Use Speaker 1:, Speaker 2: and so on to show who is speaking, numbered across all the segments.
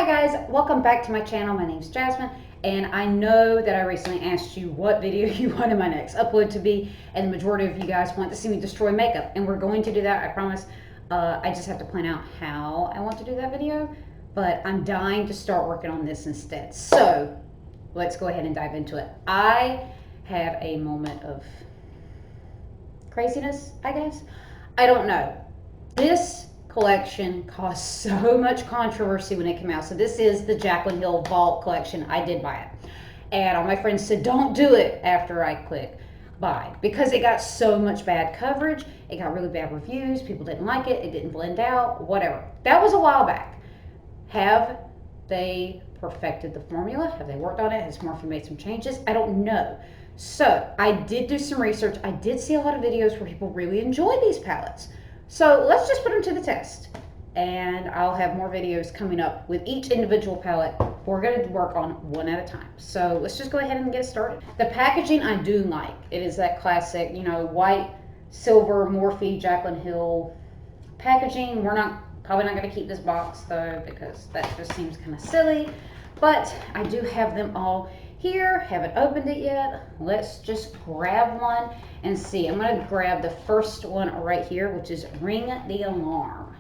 Speaker 1: guys, welcome back to my channel. My name's Jasmine, and I know that I recently asked you what video you wanted my next upload to be, and the majority of you guys want to see me destroy makeup, and we're going to do that, I promise. I just have to plan out how I want to do that video, but I'm dying to start working on this instead. So let's go ahead and dive into it. I had a moment of craziness, I guess. I don't know. This collection caused so much controversy when it came out. So this is the Jaclyn Hill Vault Collection. I did buy it. And all my friends said, don't do it after I click buy. Because it got so much bad coverage. It got really bad reviews. People didn't like it. It didn't blend out. Whatever. That was a while back. Have they perfected the formula? Have they worked on it? Has Morphe made some changes? I don't know. So I did do some research. I did see a lot of videos where people really enjoy these palettes. So let's just put them to the test, and I'll have more videos coming up with each individual palette. We're going to work on one at a time. So let's just go ahead and get started. The packaging I do like. It is that classic, you know, white, silver, Morphe, Jaclyn Hill packaging. We're probably not going to keep this box though, because that just seems kind of silly. But I do have them all here. Haven't opened it yet. Let's just grab one and see. I'm going to grab the first one right here, which is Ring the Alarm.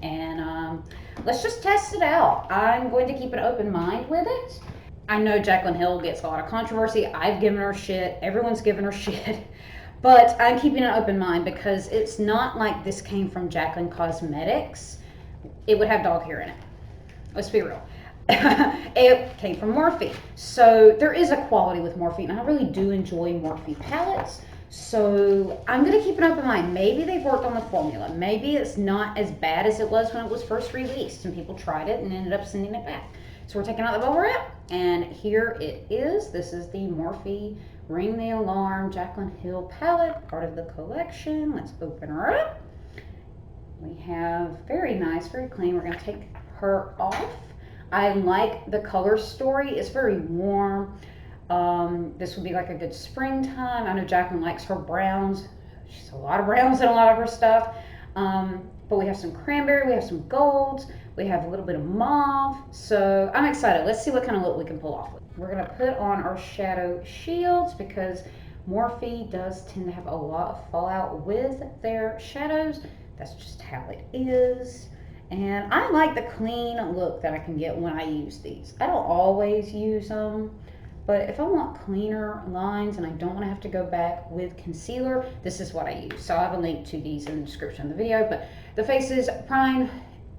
Speaker 1: And let's just test it out. I'm going to keep an open mind with it. I know Jaclyn Hill gets a lot of controversy. I've given her shit. Everyone's given her shit. But I'm keeping an open mind because it's not like this came from Jaclyn Cosmetics. It would have dog hair in it. Let's be real. It came from Morphe. So there is a quality with Morphe, and I really do enjoy Morphe palettes. So I'm going to keep an open mind. Maybe they've worked on the formula. Maybe it's not as bad as it was when it was first released and people tried it and ended up sending it back. So we're taking out the bubble wrap, and here it is. This is the Morphe Ring the Alarm Jaclyn Hill palette, part of the collection. Let's open her up. We have very nice, very clean. We're going to take her off. I like the color story. It's very warm. This would be like a good springtime. I know Jaclyn likes her browns. She's a lot of browns in a lot of her stuff. But we have some cranberry, we have some golds, we have a little bit of mauve. So I'm excited. Let's see what kind of look we can pull off. We're gonna put on our shadow shields because Morphe does tend to have a lot of fallout with their shadows. That's just how it is. And I like the clean look that I can get when I use these. I don't always use them, but if I want cleaner lines and I don't want to have to go back with concealer, this is what I use. So I'll have a link to these in the description of the video. But the faces, prime,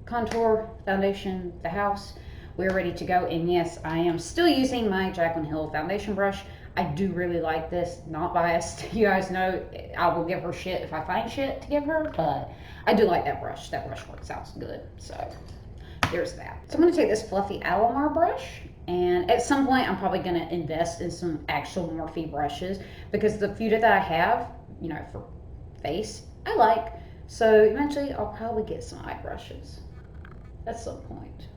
Speaker 1: contour, foundation, the house, we're ready to go. And yes, I am still using my Jaclyn Hill foundation brush. I do really like this, not biased. You guys know I will give her shit if I find shit to give her, but I do like that brush. That brush works out good. So there's that. So I'm going to take this fluffy Alomar brush, and at some point I'm probably going to invest in some actual Morphe brushes because the few that I have, you know, for face, I like. So eventually I'll probably get some eye brushes at some point.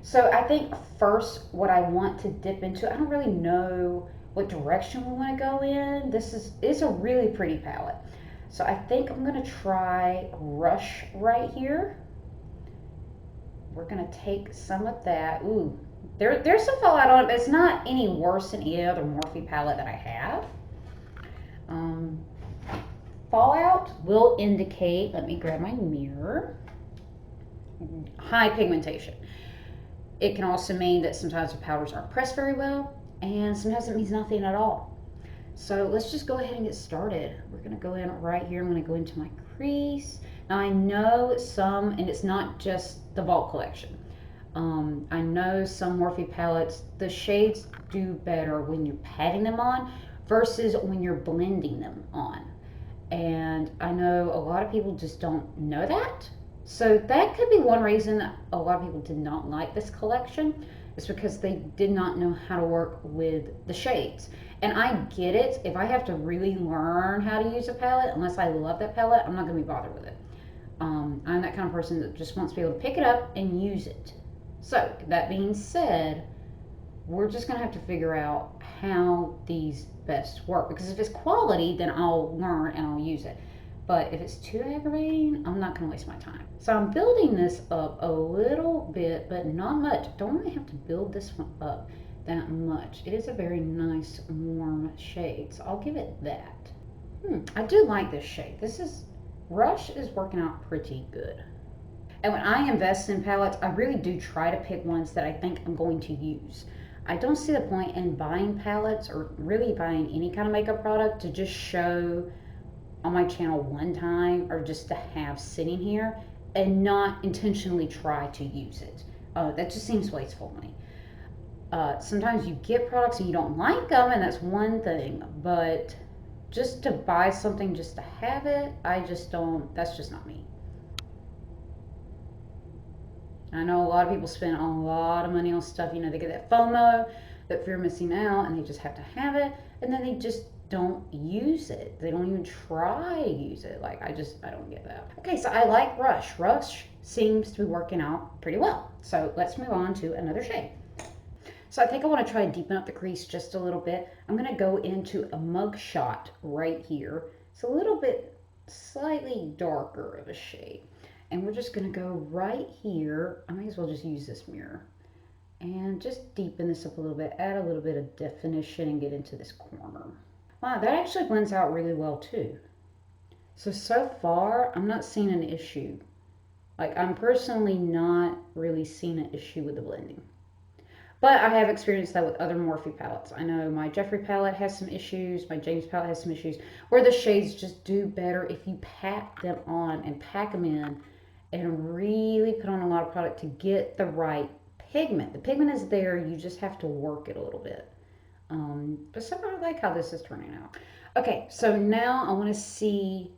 Speaker 1: So I think first what I want to dip into, I don't really know what direction we want to go in. It's a really pretty palette. So I think I'm going to try Rush right here. We're going to take some of that. Ooh, there's some fallout on it, but it's not any worse than any other Morphe palette that I have. Fallout will indicate, let me grab my mirror, high pigmentation. It can also mean that sometimes the powders aren't pressed very well, and sometimes it means nothing at all. So let's just go ahead and get started. We're going to go in right here. I'm going to go into my crease. Now I know some, and it's not just the Vault Collection. I know some Morphe palettes, the shades do better when you're patting them on versus when you're blending them on. And I know a lot of people just don't know that. So that could be one reason a lot of people did not like this collection. It's because they did not know how to work with the shades. And I get it. If I have to really learn how to use a palette, unless I love that palette, I'm not going to be bothered with it. I'm that kind of person that just wants to be able to pick it up and use it. So that being said, we're just going to have to figure out how these best work. Because if it's quality, then I'll learn and I'll use it. But if it's too aggravating, I'm not going to waste my time. So I'm building this up a little bit, but not much. Don't really have to build this one up that much. It is a very nice warm shade, so I'll give it that. I do like this shade. Rush is working out pretty good. And when I invest in palettes, I really do try to pick ones that I think I'm going to use. I don't see the point in buying palettes or really buying any kind of makeup product to just show on my channel one time or just to have sitting here and not intentionally try to use it. That just seems wasteful to me. Sometimes you get products and you don't like them, and that's one thing, but just to buy something just to have it, I just don't, that's just not me. I know a lot of people spend a lot of money on stuff, you know, they get that FOMO, that fear of missing out, and they just have to have it, and then they just don't use it. They don't even try to use it. Like, I don't get that. Okay, so I like Rush. Rush seems to be working out pretty well. So let's move on to another shade. So I think I want to try to deepen up the crease just a little bit. I'm going to go into a Mug Shot right here. It's a little bit slightly darker of a shade. And we're just going to go right here. I might as well just use this mirror. And just deepen this up a little bit. Add a little bit of definition and get into this corner. Wow, that actually blends out really well too. So far, I'm not seeing an issue. Like, I'm personally not really seeing an issue with the blending. But I have experienced that with other Morphe palettes. I know my Jeffree palette has some issues, my James palette has some issues, where the shades just do better if you pack them on and pack them in and really put on a lot of product to get the right pigment. The pigment is there, you just have to work it a little bit. But so far I like how this is turning out. Okay, so now I want to see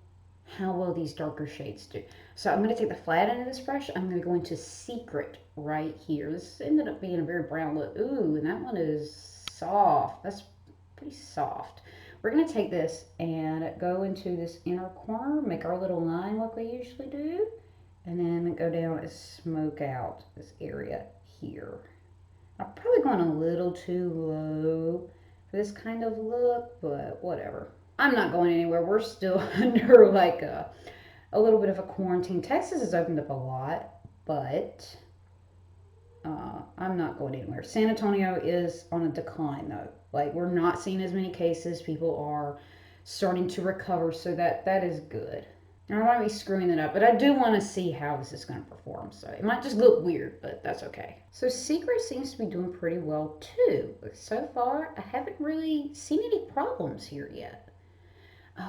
Speaker 1: how well these darker shades do. So I'm going to take the flat end of this brush. I'm going to go into Secret right here. This ended up being a very brown look. Ooh, and that one is soft. That's pretty soft. We're going to take this and go into this inner corner, make our little line like we usually do, and then go down and smoke out this area here. I'm probably going a little too low for this kind of look, but whatever. I'm not going anywhere. We're still under like a little bit of a quarantine. Texas has opened up a lot, but I'm not going anywhere. San Antonio is on a decline though. Like, we're not seeing as many cases. People are starting to recover, so that is good. I don't want to be screwing it up, but I do want to see how this is going to perform. So it might just look weird, but that's okay. So Secret seems to be doing pretty well too. So far, I haven't really seen any problems here yet.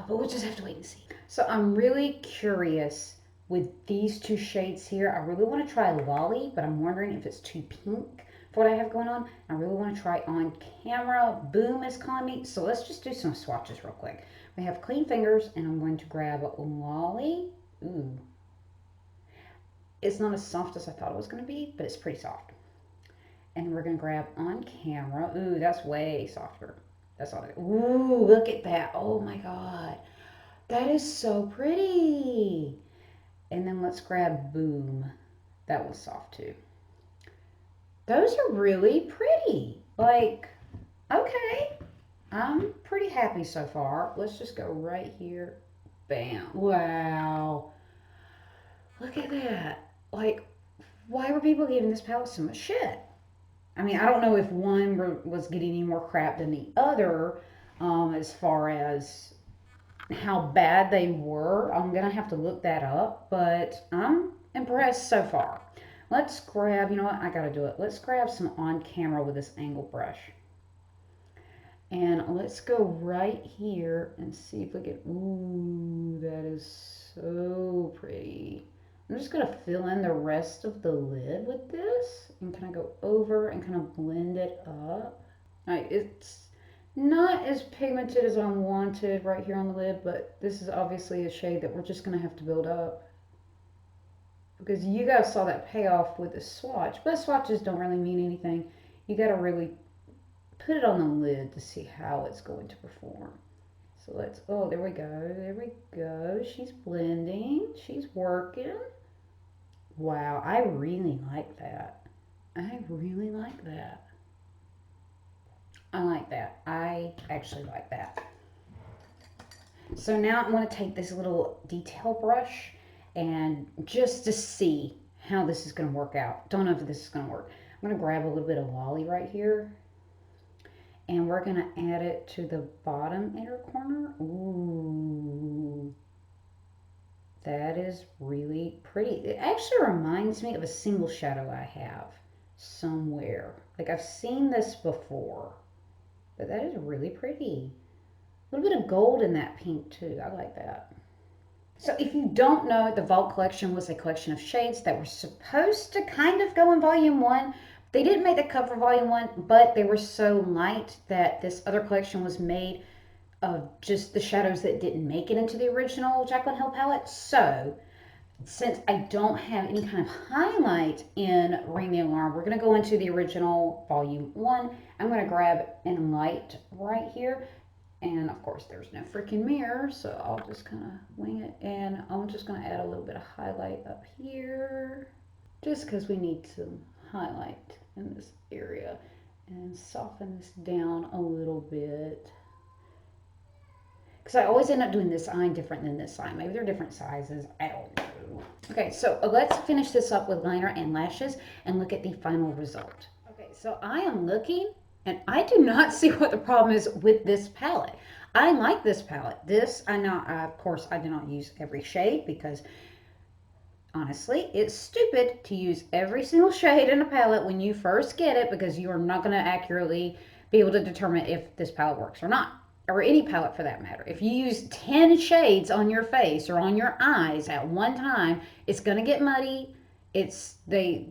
Speaker 1: But we'll just have to wait and see. So I'm really curious with these two shades here. I really want to try Lolly, but I'm wondering if it's too pink for what I have going on. I really want to try On Camera. Boom is calling me. So let's just do some swatches real quick. We have clean fingers, and I'm going to grab Lolly. Ooh. It's not as soft as I thought it was going to be, but it's pretty soft. And we're going to grab On Camera. Ooh, that's way softer. That's all. Ooh, look at that. Oh my God. That is so pretty. And then let's grab Boom. That was soft too. Those are really pretty. Like, okay. I'm pretty happy so far. Let's just go right here. Bam. Wow. Look at that. Like, why were people giving this palette so much shit? I mean, I don't know if one was getting any more crap than the other as far as how bad they were. I'm going to have to look that up, but I'm impressed so far. Let's grab, you know what, I got to do it. Let's grab some On Camera with this angle brush. And let's go right here and see if we can, ooh, that is so pretty. I'm just going to fill in the rest of the lid with this and kind of go over and kind of blend it up. All right, it's not as pigmented as I wanted right here on the lid, but this is obviously a shade that we're just going to have to build up. Because you guys saw that payoff with the swatch, but swatches don't really mean anything. You got to really put it on the lid to see how it's going to perform. So let's, oh, there we go, there we go. She's blending, she's working. Wow, I really like that. I really like that. I like that. I actually like that. So now I'm going to take this little detail brush and just to see how this is going to work out. Don't know if this is going to work. I'm going to grab a little bit of Lolly right here, and we're going to add it to the bottom inner corner. Ooh, that is really pretty. It actually reminds me of a single shadow I have somewhere. Like I've seen this before, but that is really pretty. A little bit of gold in that pink too. I like that. So if you don't know, the Vault Collection was a collection of shades that were supposed to kind of go in volume 1. They didn't make the cover volume 1, but they were so light that this other collection was made of just the shadows that didn't make it into the original Jaclyn Hill palette. So since I don't have any kind of highlight in Ring the Alarm, we're going to go into the original volume 1. I'm going to grab an light right here. And of course, there's no freaking mirror, so I'll just kind of wing it. And I'm just going to add a little bit of highlight up here, just because we need some highlight in this area. And soften this down a little bit. Because I always end up doing this eye different than this eye. Maybe they're different sizes. I don't know. Okay, so let's finish this up with liner and lashes and look at the final result. Okay, so I am looking. And I do not see what the problem is with this palette. I like this palette. This, I know, of course, I do not use every shade because, honestly, it's stupid to use every single shade in a palette when you first get it because you are not going to accurately be able to determine if this palette works or not. Or any palette for that matter. If you use 10 shades on your face or on your eyes at one time, it's going to get muddy. They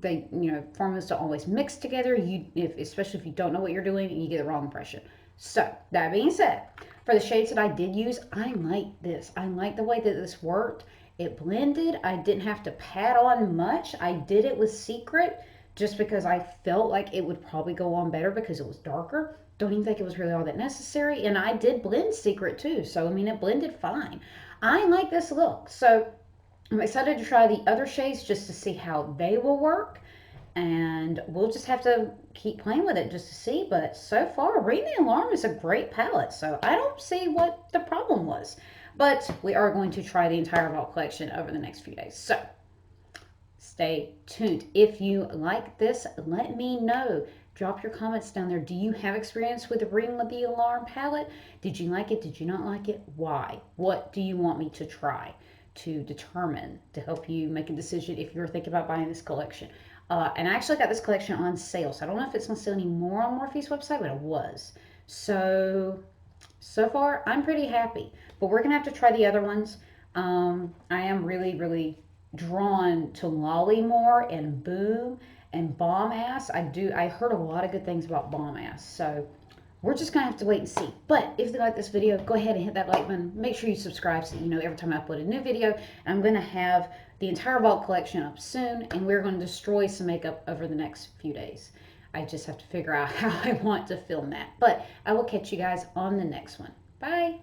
Speaker 1: formulas don't always mix together. Especially if you don't know what you're doing and you get the wrong impression. So that being said, for the shades that I did use, I like this. I like the way that this worked. It blended. I didn't have to pat on much. I did it with Secret just because I felt like it would probably go on better because it was darker. Don't even think it was really all that necessary. And I did blend Secret too. So I mean, it blended fine. I like this look. So I'm excited to try the other shades just to see how they will work. And we'll just have to keep playing with it just to see. But so far, Ring the Alarm is a great palette. So I don't see what the problem was. But we are going to try the entire Vault Collection over the next few days. So stay tuned. If you like this, let me know. Drop your comments down there. Do you have experience with the Ring the Alarm palette? Did you like it? Did you not like it? Why? What do you want me to try to determine to help you make a decision if you're thinking about buying this collection? And I actually got this collection on sale, so I don't know if it's on sale anymore on Morphe's website, but it was. So far, I'm pretty happy. But we're going to have to try the other ones. I am really, really drawn to Lolly more and Boom and Bomb Ass. I heard a lot of good things about Bomb Ass, so we're just gonna have to wait and see. But if you like this video, go ahead and hit that like button. Make sure you subscribe so you know every time I upload a new video. I'm gonna have the entire Vault Collection up soon, and we're gonna destroy some makeup over the next few days. I just have to figure out how I want to film that. But I will catch you guys on the next one. Bye.